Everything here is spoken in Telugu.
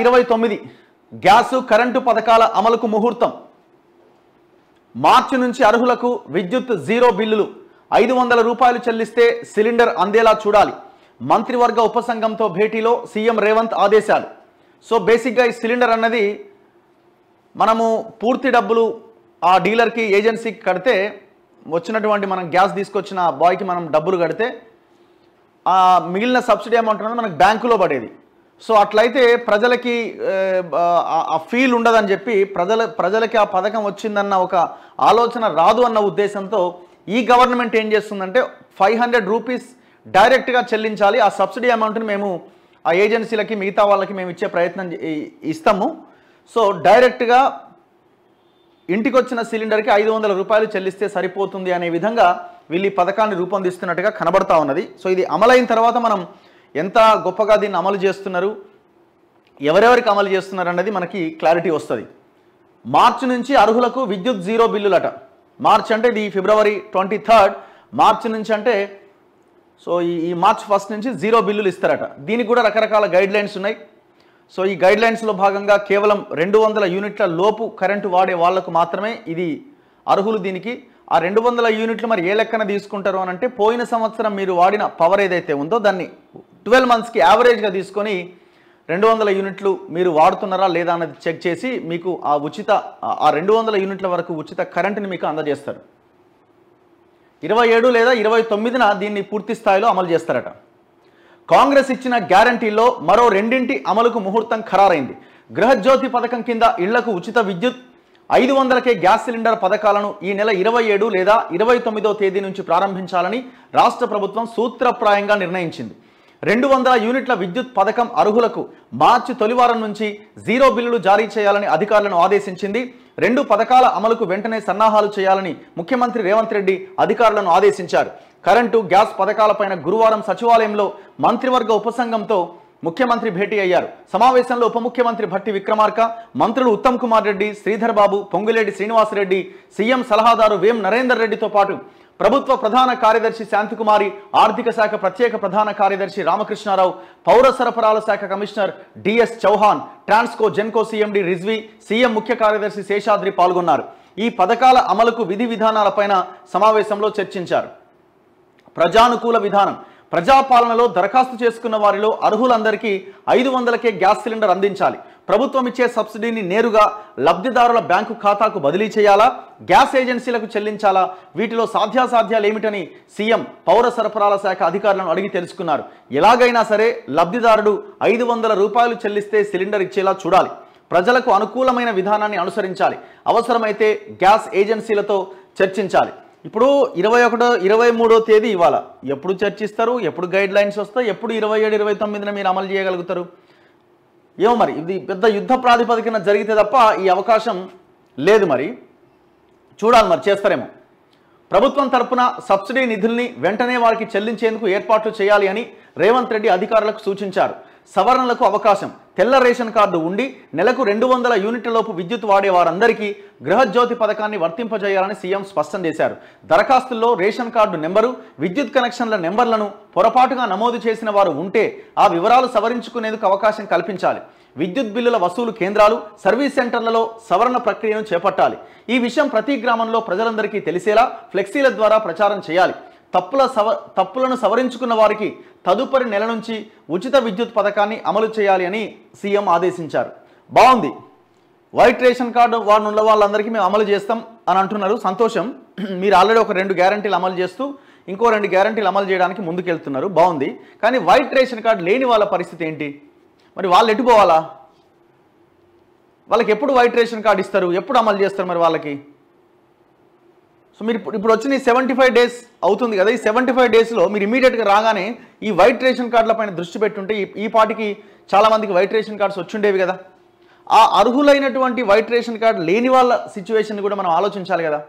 29 గ్యాసు కరెంటు పథకాల అమలుకు ముహూర్తం. మార్చి నుంచి అర్హులకు విద్యుత్ జీరో బిల్లులు 500 రూపాయలు చెల్లిస్తే సిలిండర్ అందేలా చూడాలి. మంత్రివర్గ ఉపసంఘంతో భేటీలో సీఎం రేవంత్ ఆదేశాలు. సో బేసిక్గా ఈ సిలిండర్ అన్నది మనము పూర్తి డబ్బులు ఆ డీలర్కి ఏజెన్సీకి కడితే వచ్చినటువంటి మనం గ్యాస్ తీసుకొచ్చిన బాయ్కి మనం డబ్బులు కడితే ఆ మిగిలిన సబ్సిడీ అమౌంట్ అనేది మనకు బ్యాంకులో పడేది. సో అట్లయితే ప్రజలకి ఆ ఫీల్ ఉండదని చెప్పి ప్రజలకి ఆ పథకం వచ్చిందన్న ఒక ఆలోచన రాదు అన్న ఉద్దేశంతో ఈ గవర్నమెంట్ ఏం చేస్తుందంటే 500 రూపీస్ డైరెక్ట్గా చెల్లించాలి. ఆ సబ్సిడీ అమౌంట్ని మేము ఆ ఏజెన్సీలకి మిగతా వాళ్ళకి మేము ఇచ్చే ప్రయత్నం ఇస్తాము. సో డైరెక్ట్గా ఇంటికి వచ్చిన సిలిండర్కి 500 రూపాయలు చెల్లిస్తే సరిపోతుంది అనే విధంగా వీళ్ళు ఈ పథకాన్ని రూపొందిస్తున్నట్టుగా కనబడతా ఉన్నది. సో ఇది అమలైన తర్వాత మనం ఎంత గొప్పగా దీన్ని అమలు చేస్తున్నారు, ఎవరెవరికి అమలు చేస్తున్నారు అన్నది మనకి క్లారిటీ వస్తుంది. మార్చి నుంచి అర్హులకు విద్యుత్ జీరో బిల్లులట. మార్చ్ అంటే ఇది ఫిబ్రవరి 23 మార్చి నుంచి అంటే సో ఈ మార్చ్ 1 నుంచి జీరో బిల్లులు ఇస్తారట. దీనికి కూడా రకరకాల గైడ్ లైన్స్ ఉన్నాయి. సో ఈ గైడ్ లైన్స్లో భాగంగా కేవలం 200 యూనిట్ల లోపు కరెంటు వాడే వాళ్లకు మాత్రమే ఇది అర్హులు. దీనికి ఆ 200 యూనిట్లు మరి ఏ లెక్కన తీసుకుంటారు అని అంటే పోయిన సంవత్సరం మీరు వాడిన పవర్ ఏదైతే ఉందో దాన్ని 12 మంత్స్కి యావరేజ్గా తీసుకొని 200 యూనిట్లు మీరు వాడుతున్నారా లేదా అన్నది చెక్ చేసి మీకు ఆ 200 యూనిట్ల వరకు ఉచిత కరెంటుని మీకు అందజేస్తారు. 27 లేదా 29న దీన్ని పూర్తి స్థాయిలో అమలు చేస్తారట. కాంగ్రెస్ ఇచ్చిన గ్యారంటీల్లో మరో 2 అమలుకు ముహూర్తం ఖరారైంది. గృహజ్యోతి పథకం కింద ఇళ్లకు ఉచిత విద్యుత్, 500కే గ్యాస్ సిలిండర్ పథకాలను ఈ నెల 27 లేదా 29వ తేదీ నుంచి ప్రారంభించాలని రాష్ట్ర ప్రభుత్వం సూత్రప్రాయంగా నిర్ణయించింది. 200 యూనిట్ల విద్యుత్ పథకం అర్హులకు మార్చి తొలివారం నుంచి జీరో బిల్లులు జారీ చేయాలని అధికారులను ఆదేశించింది. 2 పథకాల అమలుకు వెంటనే సన్నాహాలు చేయాలని ముఖ్యమంత్రి రేవంత్ రెడ్డి అధికారులను ఆదేశించారు. కరెంటు, గ్యాస్ పథకాలపైన గురువారం సచివాలయంలో మంత్రివర్గ ఉపసంఘంతో ముఖ్యమంత్రి భేటీ అయ్యారు. సమావేశంలో ఉప ముఖ్యమంత్రి భట్టి విక్రమార్క, మంత్రులు ఉత్తమ్ కుమార్ రెడ్డి, శ్రీధర్ బాబు, పొంగులేటి శ్రీనివాసరెడ్డి, సీఎం సలహాదారు వేం నరేందర్ రెడ్డితో పాటు ప్రభుత్వ ప్రధాన కార్యదర్శి శాంతికుమారి, ఆర్థిక శాఖ ప్రత్యేక ప్రధాన కార్యదర్శి రామకృష్ణారావు, పౌర సరఫరాల శాఖ commissioner DS Chauhan, Transco Genco CMD Rizvi, CM ముఖ్య కార్యదర్శి శేషాద్రి పాల్గొన్నారు. ఈ పథకాల అమలుకు విధి విధానాలపైన సమావేశంలో చర్చించారు. ప్రజానుకూల విధానం. ప్రజాపాలనలో దరఖాస్తు చేసుకున్న వారిలో అర్హులందరికీ 500కే గ్యాస్ సిలిండర్ అందించాలి. ప్రభుత్వం ఇచ్చే సబ్సిడీని నేరుగా లబ్ధిదారుల బ్యాంకు ఖాతాకు బదిలీ చేయాలా, గ్యాస్ ఏజెన్సీలకు చెల్లించాలా, వీటిలో సాధ్యాసాధ్యాలు ఏమిటని సీఎం పౌర సరఫరాల శాఖ అధికారులను అడిగి తెలుసుకున్నారు. ఎలాగైనా సరే లబ్ధిదారుడు 500 రూపాయలు చెల్లిస్తే సిలిండర్ ఇచ్చేలా చూడాలి. ప్రజలకు అనుకూలమైన విధానాన్ని అనుసరించాలి. అవసరమైతే గ్యాస్ ఏజెన్సీలతో చర్చించాలి. ఇప్పుడు 21, 23వ తేదీ ఇవాళ ఎప్పుడు చర్చిస్తారు, ఎప్పుడు గైడ్ లైన్స్ వస్తాయి, ఎప్పుడు 27, 29న మీరు అమలు చేయగలుగుతారు ఏమో. మరి ఇది పెద్ద యుద్ధ ప్రాతిపదికన జరిగితే తప్ప ఈ అవకాశం లేదు. మరి చూడాలి, మరి చేస్తారేమో. ప్రభుత్వం తరపున సబ్సిడీ నిధుల్ని వెంటనే వారికి చెల్లించేందుకు ఏర్పాట్లు చేయాలి అని రేవంత్ రెడ్డి అధికారులకు సూచించారు. సవరణలకు అవకాశం. తెల్ల రేషన్ కార్డు ఉండి నెలకు 200 యూనిట్లలోపు విద్యుత్ వాడే వారందరికీ గృహజ్యోతి పథకాన్ని వర్తింపజేయాలని సీఎం స్పష్టం చేశారు. దరఖాస్తుల్లో రేషన్ కార్డు నెంబరు, విద్యుత్ కనెక్షన్ల నెంబర్లను పొరపాటుగా నమోదు చేసిన వారు ఉంటే ఆ వివరాలు సవరించుకునేందుకు అవకాశం కల్పించాలి. విద్యుత్ బిల్లుల వసూలు కేంద్రాలు, సర్వీస్ సెంటర్లలో సవరణ ప్రక్రియను చేపట్టాలి. ఈ విషయం ప్రతి గ్రామంలో ప్రజలందరికీ తెలిసేలా ఫ్లెక్సీల ద్వారా ప్రచారం చేయాలి. తప్పులను సవరించుకున్న వారికి తదుపరి నెల నుంచి ఉచిత విద్యుత్ పథకాన్ని అమలు చేయాలి అని సీఎం ఆదేశించారు. బాగుంది. వైట్ రేషన్ కార్డు వారు ఉన్న వాళ్ళందరికీ మేము అమలు చేస్తాం అని అంటున్నారు. సంతోషం. మీరు ఆల్రెడీ ఒక 2 గ్యారంటీలు అమలు చేస్తూ ఇంకో 2 గ్యారంటీలు అమలు చేయడానికి ముందుకెళ్తున్నారు. బాగుంది. కానీ వైట్ రేషన్ కార్డు లేని వాళ్ళ పరిస్థితి ఏంటి? మరి వాళ్ళు ఎటు పోవాలా? వాళ్ళకి ఎప్పుడు వైట్ రేషన్ కార్డు ఇస్తారు, ఎప్పుడు అమలు చేస్తారు మరి వాళ్ళకి? సో మీరు ఇప్పుడు వచ్చిన 75 డేస్ అవుతుంది కదా, ఈ 75 డేస్లో మీరు ఇమీడియట్గా రాగానే ఈ వైట్ రేషన్ కార్డులపైన దృష్టి పెట్టుంటే ఈ పాటికి చాలామందికి వైట్ రేషన్ కార్డ్స్ వచ్చుండేవి కదా. ఆ అర్హులైనటువంటి వైట్ రేషన్ కార్డు లేని వాళ్ళ సిచ్యువేషన్ కూడా మనం ఆలోచించాలి కదా.